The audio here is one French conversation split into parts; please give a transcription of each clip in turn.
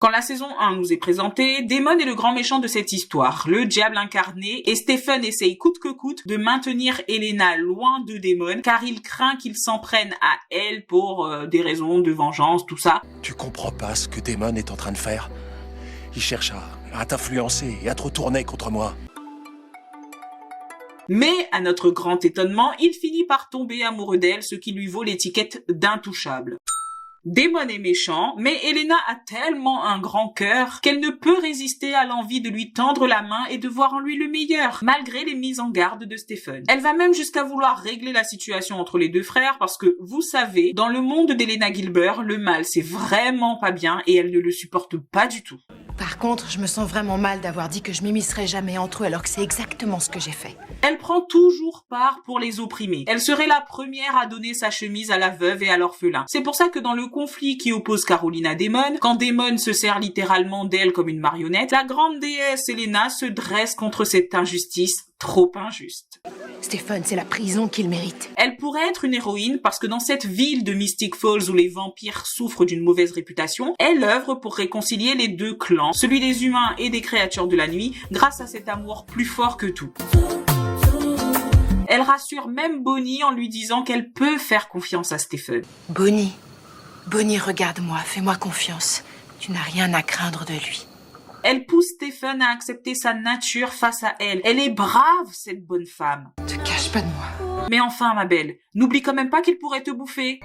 Quand la saison 1 nous est présentée, Damon est le grand méchant de cette histoire, le diable incarné, et Stephen essaye coûte que coûte de maintenir Elena loin de Damon, car il craint qu'il s'en prenne à elle pour des raisons de vengeance, tout ça. Tu comprends pas ce que Damon est en train de faire? Il cherche à t'influencer et à te retourner contre moi. Mais, à notre grand étonnement, il finit par tomber amoureux d'elle, ce qui lui vaut l'étiquette d'intouchable. Damon est méchant, mais Elena a tellement un grand cœur qu'elle ne peut résister à l'envie de lui tendre la main et de voir en lui le meilleur, malgré les mises en garde de Stephen. Elle va même jusqu'à vouloir régler la situation entre les deux frères parce que, vous savez, dans le monde d'Elena Gilbert, le mal c'est vraiment pas bien et elle ne le supporte pas du tout. Par contre, je me sens vraiment mal d'avoir dit que je m'immiscerais jamais entre eux alors que c'est exactement ce que j'ai fait. Elle prend toujours part pour les opprimés. Elle serait la première à donner sa chemise à la veuve et à l'orphelin. C'est pour ça que dans le conflit qui oppose Caroline à Damon, quand Damon se sert littéralement d'elle comme une marionnette, la grande déesse Elena se dresse contre cette injustice trop injuste. Stephen, c'est la prison qu'il mérite. Elle pourrait être une héroïne parce que dans cette ville de Mystic Falls où les vampires souffrent d'une mauvaise réputation, elle œuvre pour réconcilier les deux clans, celui des humains et des créatures de la nuit, grâce à cet amour plus fort que tout. Elle rassure même Bonnie en lui disant qu'elle peut faire confiance à Stephen. Bonnie, regarde-moi, fais-moi confiance. Tu n'as rien à craindre de lui. Elle pousse Stephen à accepter sa nature face à elle. Elle est brave, cette bonne femme. Te cache pas de moi. Mais enfin, ma belle, n'oublie quand même pas qu'il pourrait te bouffer.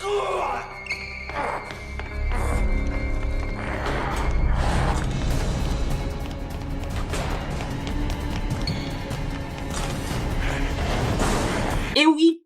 Et oui,